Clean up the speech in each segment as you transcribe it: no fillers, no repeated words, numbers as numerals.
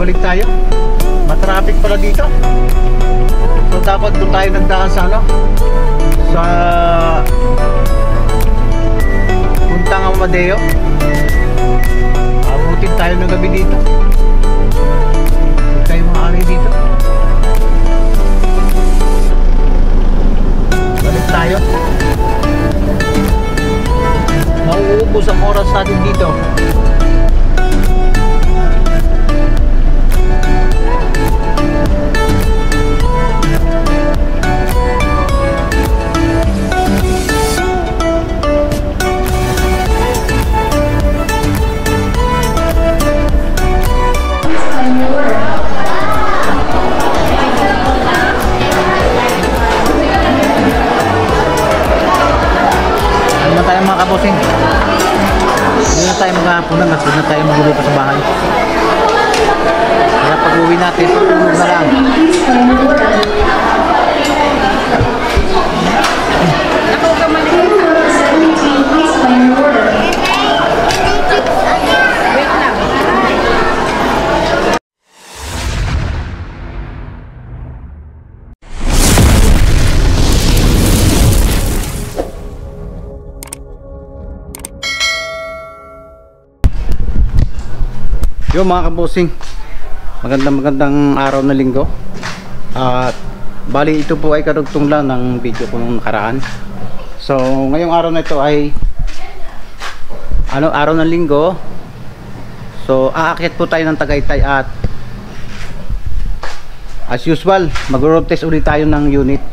balik tayo. Matraffic pala dito. So dapat doon tayo nagdaan sa ano, sa Puntang Amadeo. Abutin tayo ng gabi dito. Huwag tayo maaari dito. Balik tayo. Mauubos ang oras natin dito. Kabosing, hindi na tayo maghahaponan kasi hindi na tayo magulo pa sa bahay. Kaya pag uwi natin, tutulog na lang. Yo mga kabosing, magandang araw na linggo. At bali ito po ay karugtong lang ng video ko nung nakaraan. So ngayong araw na ito ay araw ng linggo. So aakyat po tayo ng Tagaytay at as usual mag-road test ulit tayo ng unit.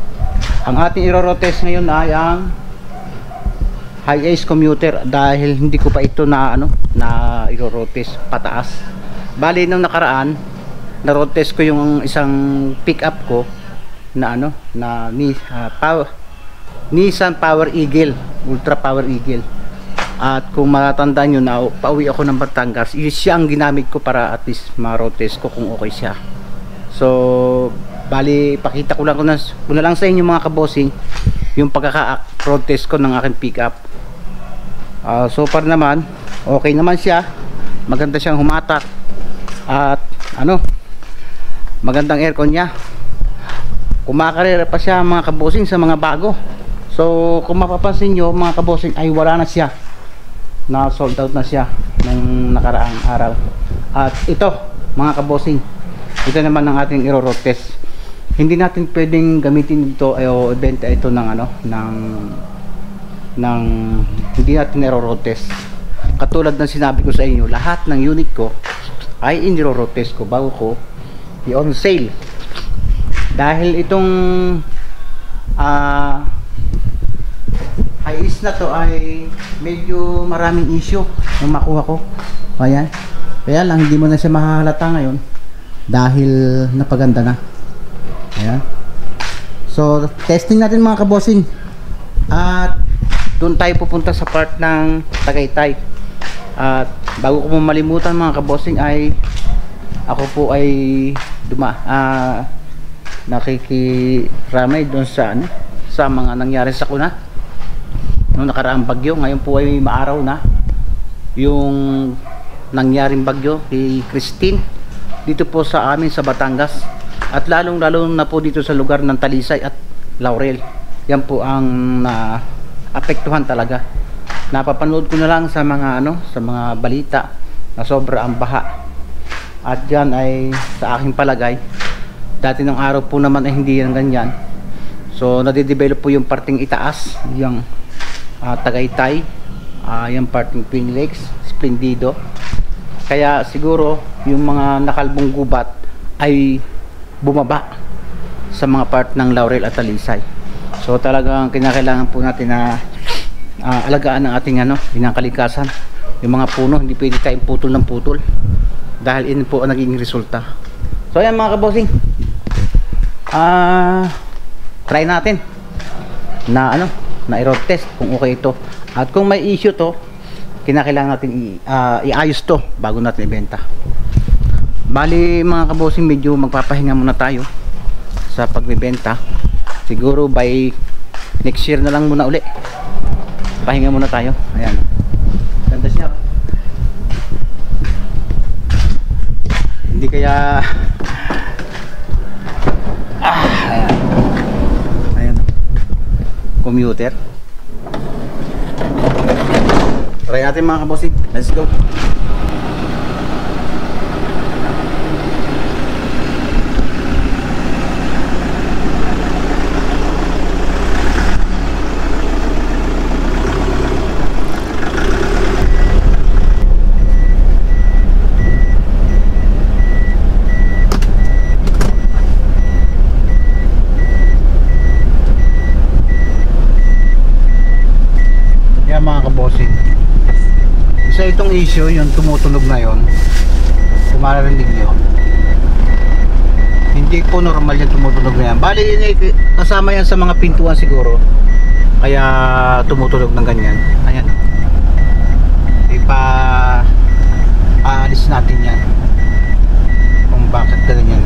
Ang ating i-road test ngayon ay ang Hi-Ace commuter dahil hindi ko pa ito na i-road test pataas. Bali nung nakaraan na road test ko yung isang pick up ko na Nissan Power Eagle, Ultra Power Eagle. At kung matatandaan nyo na pauwi ako ng Batangas, siya ang ginamit ko para at least ma-road test ko kung okay siya. So bali pakita ko lang ko na lang sa inyo mga kabosing yung pagkaka-road test ko ng aking pick up. So far naman okay naman siya, maganda siyang humatak at magandang aircon niya, kumakarera pa siya mga kabosing sa mga bago. So kung mapapansin nyo mga kabosing ay wala na siya, na sold out na siya ng nakaraang araw. At ito mga kabosing, ito naman ang ating i-road test. Hindi natin pwedeng gamitin ito o ibenta ito ng hindi natin i-road test. Katulad ng sinabi ko sa inyo, lahat ng unit ko ay in-road test ko bago ko i-on sale. Dahil itong Hi-Ace na to ay medyo maraming issue nung makuha ko. Ayan. Kaya lang hindi mo na siya mahahalata ngayon dahil napaganda na. Ayan. So testing natin mga kabosing. At doon tayo pupunta sa part ng Tagaytay. At bago ko malimutan mga kabosing ay ako po ay nakikiramay doon sa mga nangyari sa kuna noong nakaraang bagyo. Ngayon po ay maaraw na yung nangyaring bagyo kay Christine dito po sa amin sa Batangas, at lalong na po dito sa lugar ng Talisay at Laurel. Yan po ang apektuhan talaga. Napapanood ko na lang sa mga sa mga balita na sobra ang baha. At yan ay sa aking palagay, dati ng araw po naman ay hindi yan ganyan. So nade-develop po yung parting itaas, yung Tagaytay, yung parting Twin Lakes, Splendido. Kaya siguro yung mga nakalbong gubat ay bumaba sa mga part ng Laurel at Talisay. So talagang kinakailangan po natin na alagaan ang ating kalikasan. Yung mga puno, hindi pwede tayong putol ng putol dahil yun po ang naging resulta. So ayan mga kabosing, try natin na i-road test kung okay ito. At kung may issue to, kinakailangan natin iayos to bago natin ibenta. Bali mga kabosing, medyo magpapahinga muna tayo sa pagbebenta. Siguro by next year na lang muna uli. Pahinga muna tayo. Ayan, ganda siya. Hindi kaya ayan. Ayan. Commuter. Try natin mga kabossing. Let's go. Mga kabossing, isa itong issue yung tumutunog na yon, kung maririnig nyo, hindi po normal yung tumutunog na yan. Bali kasama yan sa mga pintuan siguro, kaya tumutunog ng ganyan. Ayan, aalis natin yan kung bakit ganyan.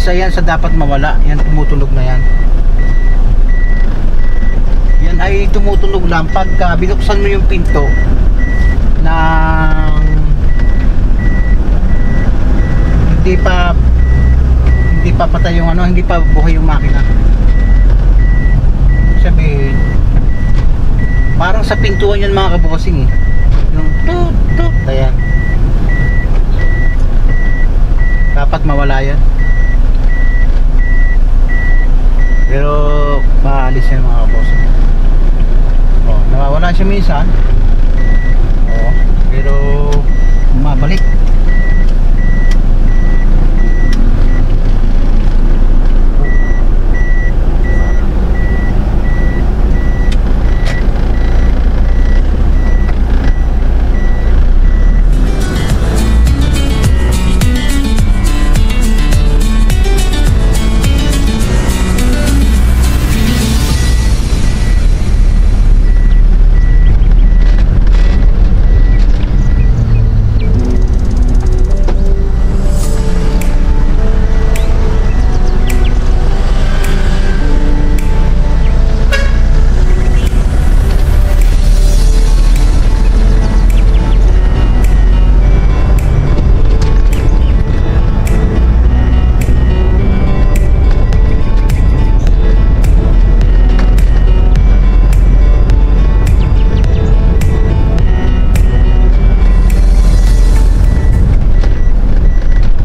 Isa yan sa dapat mawala, yan tumutunog na yan. Yan ay tumutunog lang pagka binuksan mo yung pinto ng hindi pa patay yung ano, hindi pa buhay yung makina. Sabihin, parang sa pintuan yan mga kabossing eh. Yung tut tut, ayan. Dapat mawala yan. Pero maalis yan mga boss. Oh, nawawala siya minsan. Oh, pero mabalik.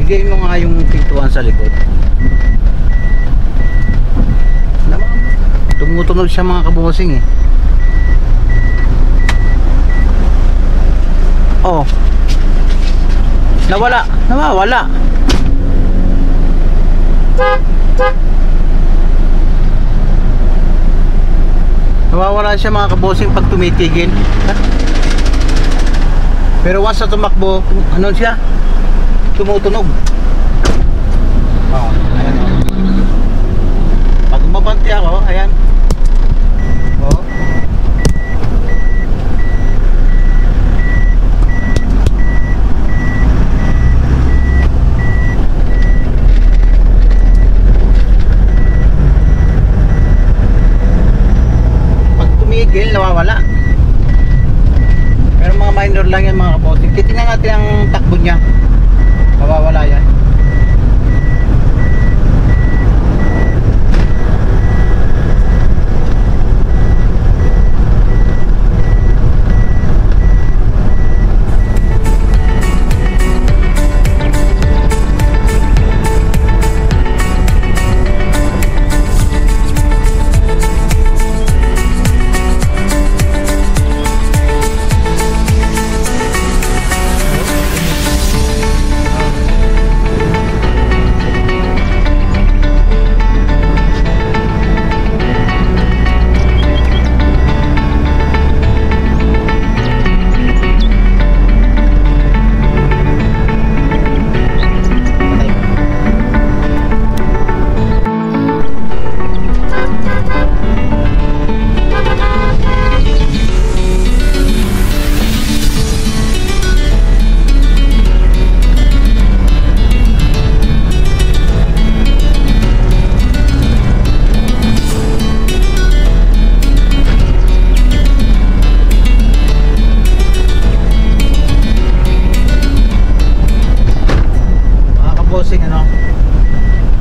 Bigay mo nga yung pintuan sa likod. Tumutunog siya mga kabossing eh. Oh, nawawala. Nawawala siya mga kabossing pag tumitigil. Pero once na tumakbo, ano siya? Tumutunog. Oh, ayan oh. Pag mabanti ako, ayan. Oh. tumigil, nawawala. Pero mga minor lang yan mga kabossing. Titingnan natin ang takbo niya. Mawawala yan.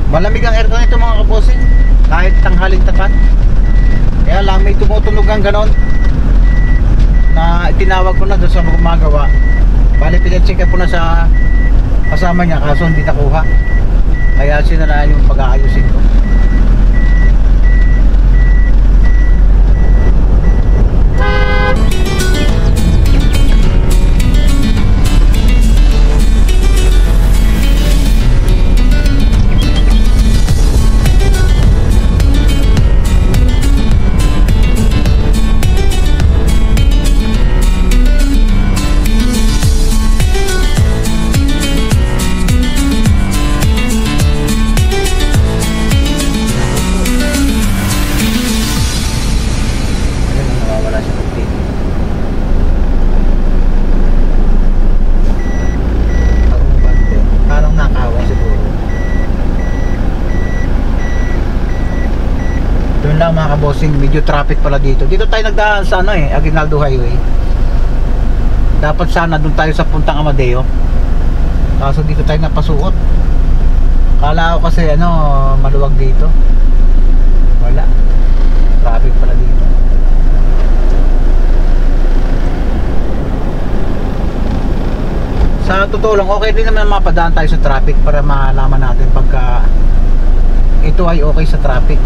Malamig ang aircon nito mga kabossing, kahit tanghaling tapat. Kaya lang may tumutunog ang ganon na itinawag ko na doon sa gumagawa. Bali pinacheck ko na sa kasama niya, kaso hindi nakuha. Kaya sinaraan yung pag-aayusin ko. Mga kabossing, medyo traffic pala dito. Dito tayo nagdaan sa ano Aguinaldo Highway. Dapat sana doon tayo sa puntang Amadeo. Kaso dito tayo napasuot. Kala ko kasi maluwag dito. Wala. Traffic pala dito. Sa totoo lang, okay din naman mapadaan tayo sa traffic para malaman natin pagka ito ay okay sa traffic.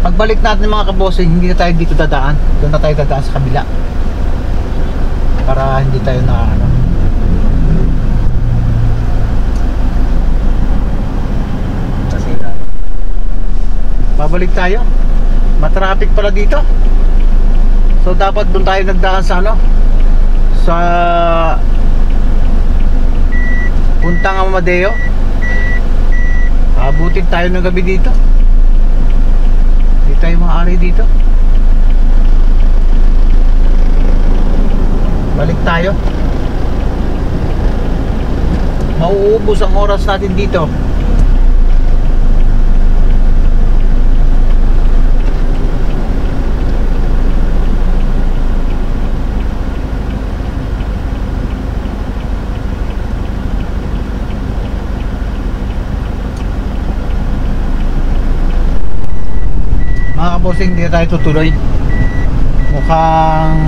Pagbalik natin mga kabossing, hindi na tayo dito dadaan. Doon na tayo dadaan sa kabila. Para hindi tayo na babalik tayo. Matraffic pala dito. So dapat doon tayo nagdaan sa sa puntang Amadeo. Abutin tayo ng gabi dito. Hindi tayo maaari dito. Balik tayo. Mauubos ang oras natin dito. Mga kabossing, hindi tayo tutuloy. Mukhang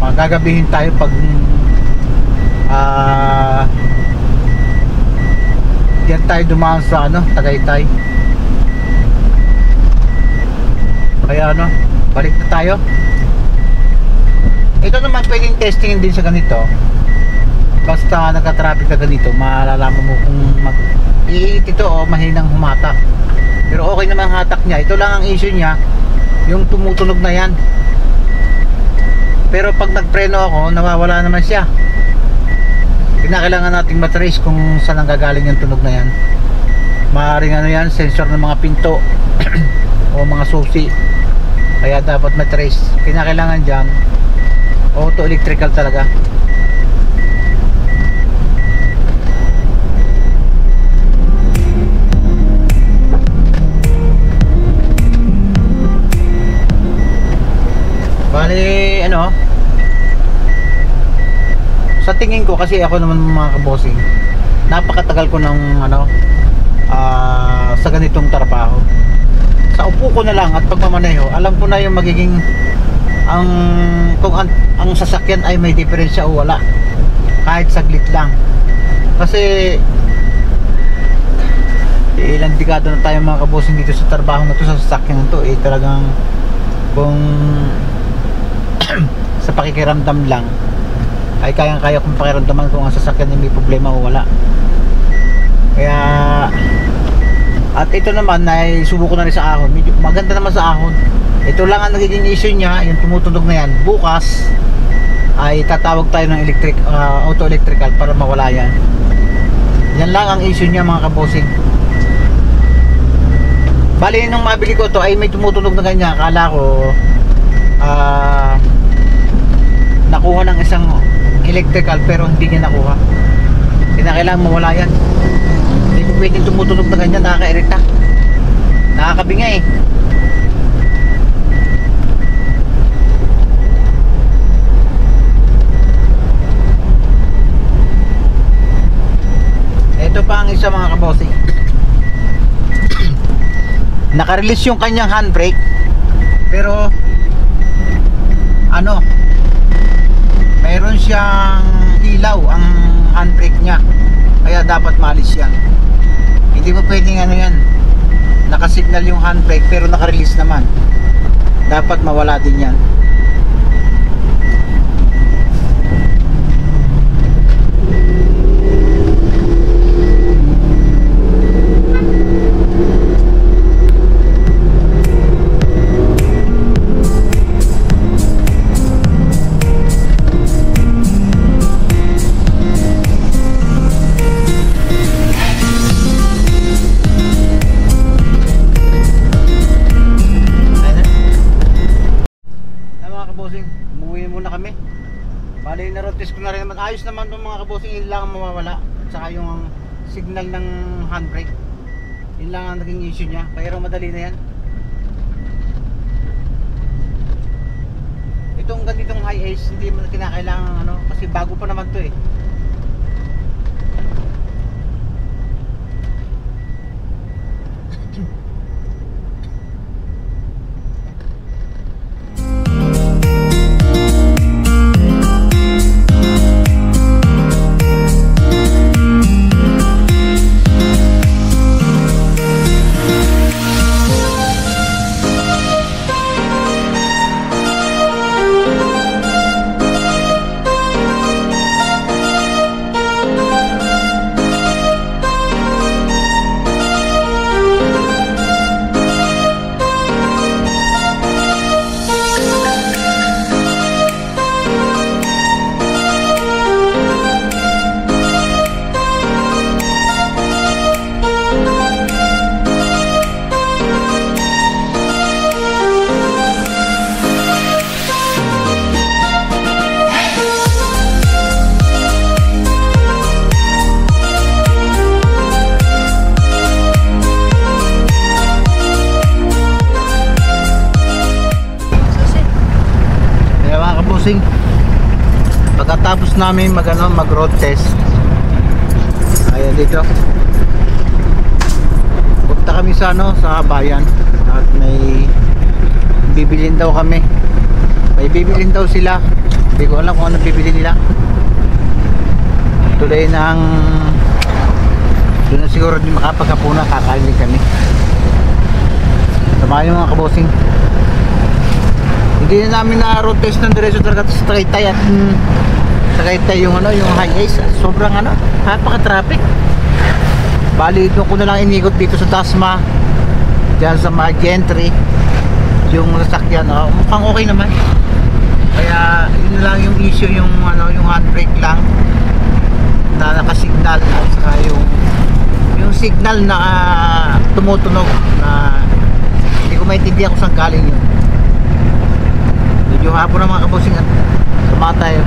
magagabihin tayo pag diyan tayo dumaan sa Tagaytay. Kaya balik na tayo. Ito naman pwedeng testing din sa ganito. Basta nagka-traffic na ganito, malalaman mo kung mag-iit ito o mahinang humatak. Pero okay naman ang hatak niya. Ito lang ang issue niya, yung tumutunog na yan. Pero pag nagpreno ako, nawawala naman siya. Kinakailangan nating matrace kung saan ang gagaling yung tunog na yan. Maaaring yan, sensor ng mga pinto o mga susi. Kaya dapat matrace. Kinakailangan dyan auto electrical talaga. Sa tingin ko, kasi ako naman mga kabosing, napakatagal ko ng sa ganitong trabaho. Sa upo ko na lang at pagmamaneho, alam ko na yung magiging kung ang sasakyan ay may diferensya o wala, kahit saglit lang. Kasi ilang dekada na tayo mga kabosing dito sa trabaho na to, sa sasakyan na to, talagang kung sa pakikiramdam lang ay kayang-kaya kong pakiramdaman kung ang sasakyan ay may problema o wala. Kaya at ito naman ay subuko na rin sa ahon, medyo maganda naman sa ahon. Ito lang ang nagiging issue niya, yung tumutunog na yan. Bukas ay tatawag tayo ng auto electrical para mawala yan. Yan lang ang issue niya mga kabosing. Bali nung mabili ko to ay may tumutunog na ganyan. Akala ko nakuha ng isang electrical, pero hindi niya nakuha. Kailangan mawala yan. Hindi ko pwedeng tumutunog na ganyan, nakaka-irita, nakakabinga eh. Ito pa ang isa mga kabosing. Naka-release yung kanyang handbrake, pero mayroon siyang ilaw ang handbrake niya, kaya dapat maalis yan. Hindi mo pwedeng yan, nakasignal yung handbrake pero naka-release naman, dapat mawala din yan. Bali na road test ko na rin naman. Ayos naman itong mga kabosing, yun lang ang mawawala. Saka yung signal ng handbrake, yun lang ang naging issue niya. Pero madali na yan. Itong ganitong high ace, hindi mo kinakailangan kasi bago pa naman to eh. Pagkatapos namin mag road test, ayan dito, punta kami sa sa bayan at may bibilin daw kami. May bibilin daw sila, hindi ko alam kung ano bibili nila. Tuloy ng doon na siguro di makapagkapuna, kakain din kami. Samahan yung mga kabosing. Hindi na namin na road test ng diretso talaga sa Tagaytay, at Tagaytay yung yung high ace, sobrang napaka-traffic. Bali doon ko na lang inikot dito sa Dasma, diyan sa mga gentry, yung sasakyan, mukhang okay naman. Kaya yun lang yung issue, yung yung handbrake lang na nakasignal, at saka yung signal na tumutunog na hindi ko maintindihan kung saan galing yun. Medyo hapon na mga kabosing at sama tayo.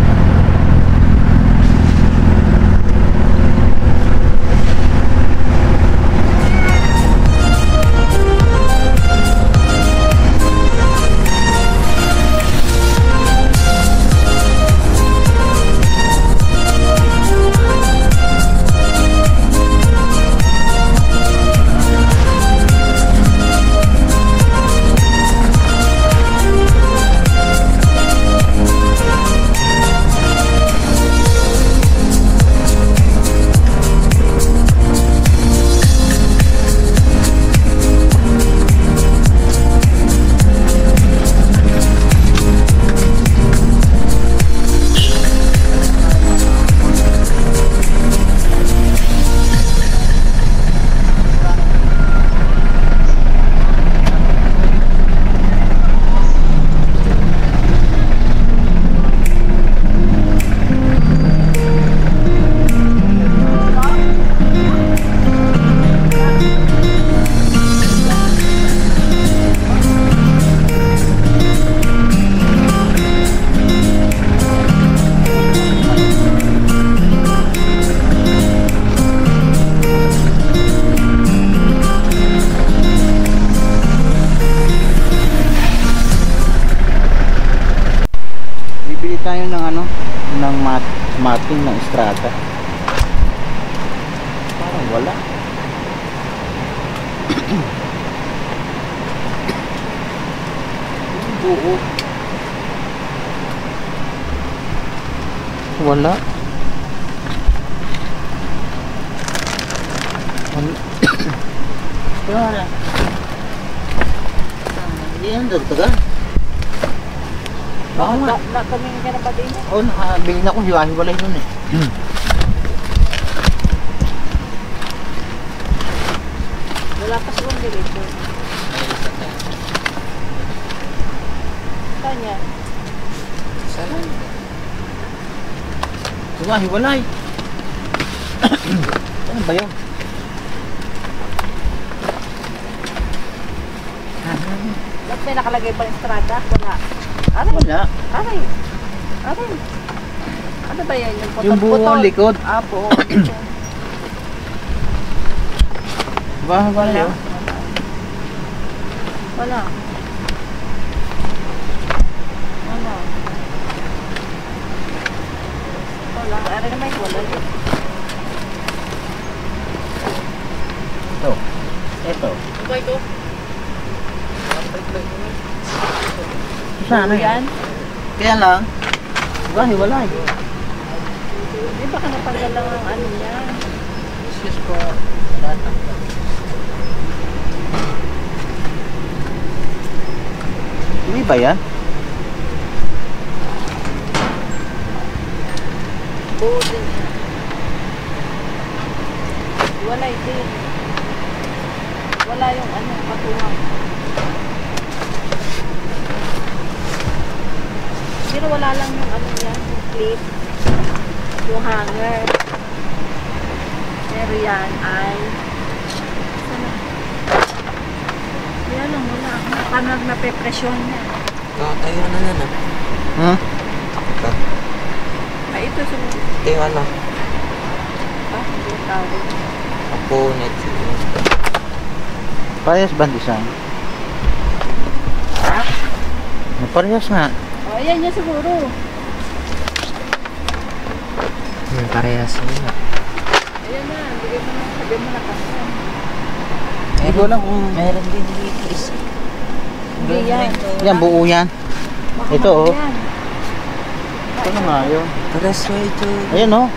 tayo ng ano, ng mating ng estrada. Parang wala. Buo. Wala. Wala. Yan, dagdagan. Baka nga. Nakaming ka na ba din? Oo, nakabili na akong hiwa-hiwalay nun eh. Wala pa silang dito. Saan yan? Saan? Hiwa-hiwalay. Ano ba yun? Ba't may nakalagay bang estrada? Wala. Aray. Wala. Aray. Aray. Ano ba yan? Yung putol-putol? Yung buong likod. Ah, buong likod. Hiwa-hiwalay Wala. oh. Wala. Wala. Wala. Aray naman yung wala. Ito. Ito. Ano ba ito? Sana yan? Kaya lang. Hiwa-hiwalay. Di baka natanggal lang ang ano niya. Excuse po. Hindi ba yan? Buo din. Wala din. Wala yung ano, katuwang. Pero wala lang yung ano yan, yung clip, yung hanger. Pero yan ay sana. Yan lang wala. Paano nape-presyon niya? Tayo na na. Hmm? Ay, ito sumunod. Tayo ano? Ah, hindi tawag. Ako, net. Parehas ba ang design? Parehas nga. Oh, ayan niya siguro. Parehas na. Ayan na, bigay mo na, sabi mo na kasi. Hindi ko alam kung... Meron din dito isa. Hindi yan. Yan, buo yan. Baka Ito, oh. yan. Ito na nga yun. Parehas na ito. Ayan oh.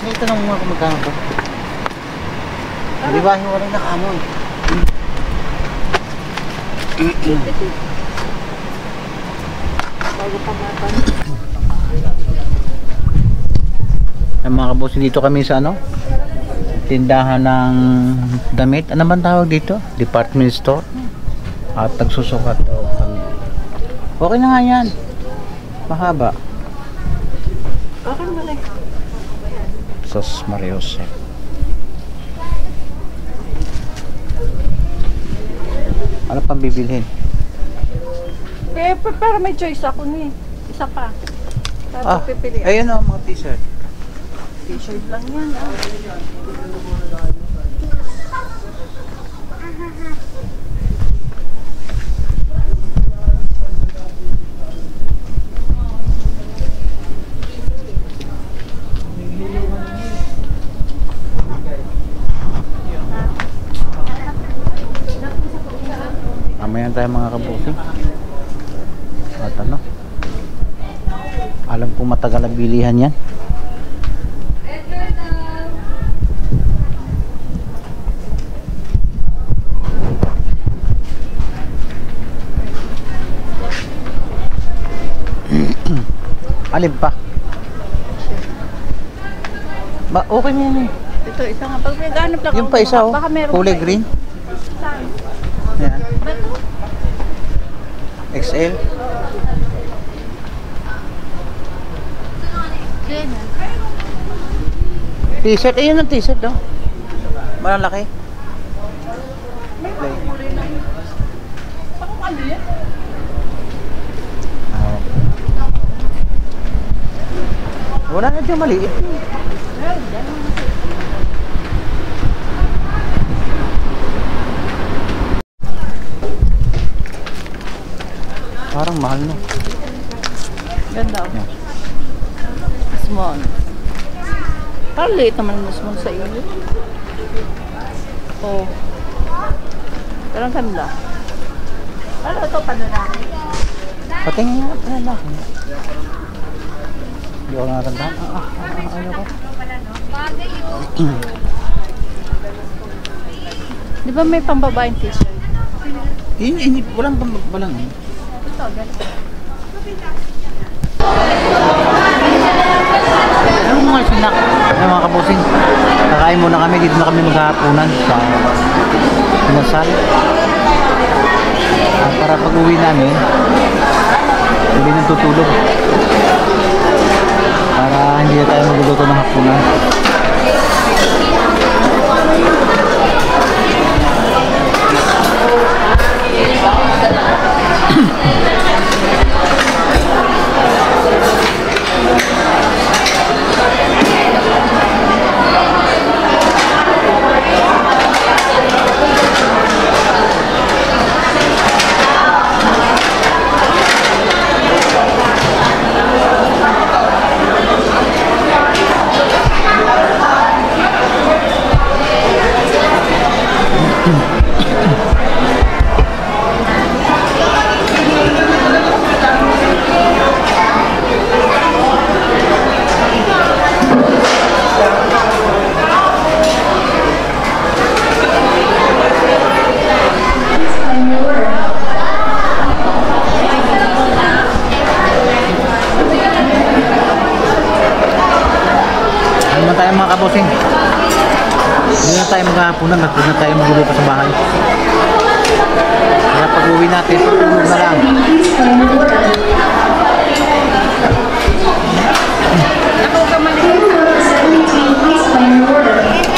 Ito na mga kung magkano to. Di ba hiwalay na kamoy? Bago pa matan. Ang mga kabusi, dito kami sa ano? Tindahan ng damit. Ano bang tawag dito? Department store. At nagsusukat daw kami. Okay na nga yan. Mahaba. Okay naman eh. Sos Mariose. Ano pang bibilhin? Eh, pero may choice ako ni. Isa pa. Tapos pipili. Ayun o, mga t-shirt. T-shirt lang yan. Ah. Mamayan tayo mga kabusi. At ano? Alam ko matagal ang bilihan yan. Alin pa? Ba, okay na yan eh. Ito, isa nga. Pag may ganap lang Yung pa isa oh. Baka meron Kulay pa eh. green. Saan? Yan. Ba't? XL. Din. T-shirt. Ayun ang t-shirt oh. Malalaki. Play. Baka ano yan? Oh. Wala na dyan maliit. Meron din. Parang mahal no. Ganda. Yan. Small. Parang liit naman yung small sa iyo. Oh. Pero ang ganda. Ano ito panalaki? Patingin nga panalaki. Hindi ko nakatandaan. Ayaw ko. Di ba may pambabaeng t-shirt? Hindi, walang walang. Ito, ganito. Ano mga snack? Ay, mga kabusing. Kakain muna kami. Dito na kami maghahaponan sa Pinasal. Para pag uwi namin, hindi nang tutulog. Para hindi na tayo magluluto ng hapunan. Ano tayo mga kabosing? Hindi na tayo maghahaponan at hindi na tayo magluluto sa bahay. Kaya pag uwi natin, tutulog na lang. Table number 73, please claim your order.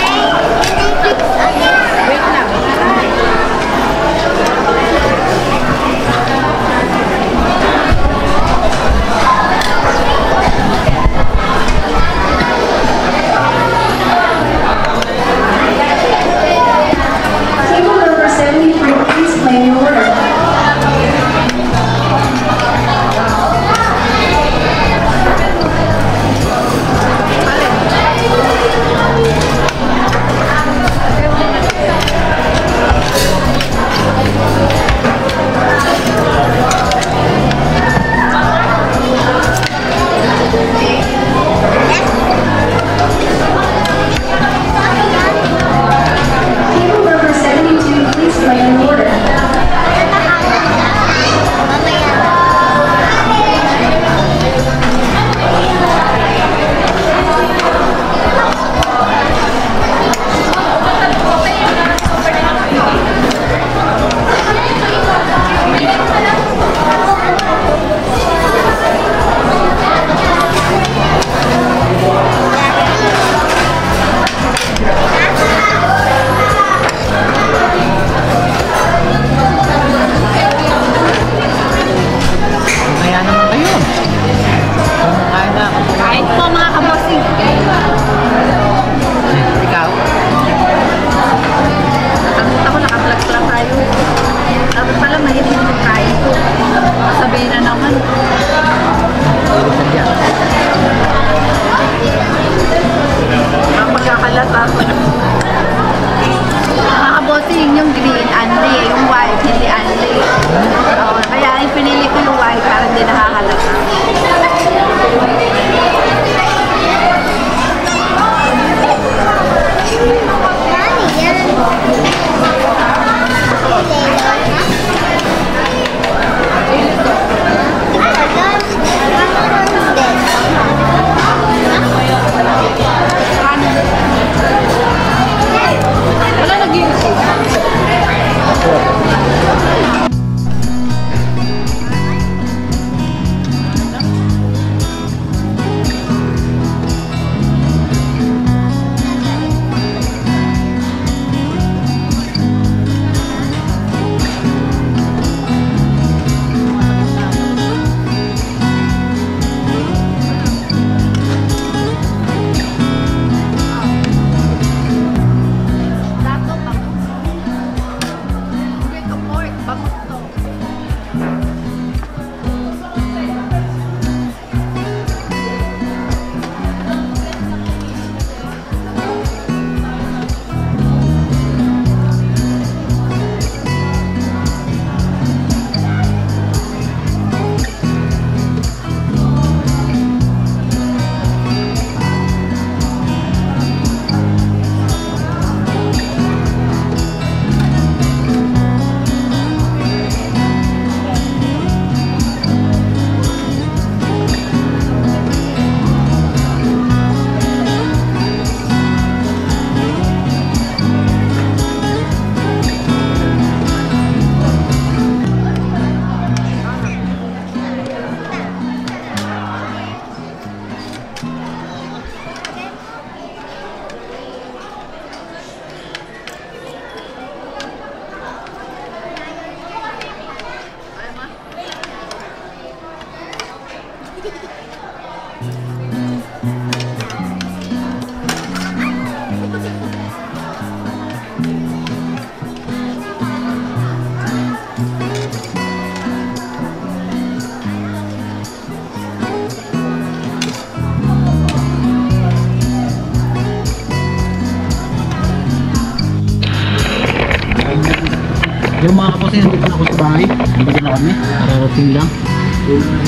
Yung mga kaposin, nandito na ako sa bahay. Nandito na kami. Kararating lang.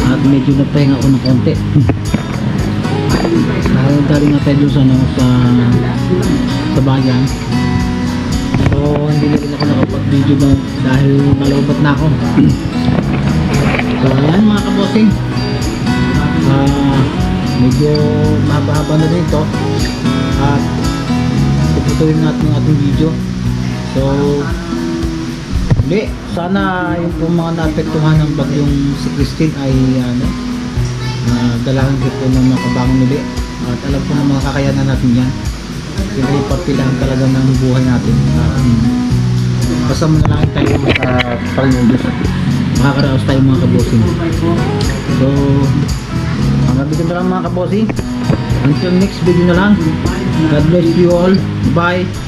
At medyo nagpahinga ako ng konti. Dahil nga tayo sa, sa bayan. So hindi na rin ako nakapag-video dahil nalobat na ako. So ayan mga kabossing, medyo mahaba-haba na rin ito at puputuin natin yung ating video. So hindi, sana yung po mga naapektuhan ng bagyong si Christine ay dalahan ko po ng makabangon ulit at alam ko na mga kakayanan natin yan. Sila yung partilahan talaga ng buhay natin. Basta manalangin tayo sa Panginoon Diyos at makakaraos tayo mga kabossing. So hanggang dito na lang mga kabossing. Until next video na lang. God bless you all. Bye.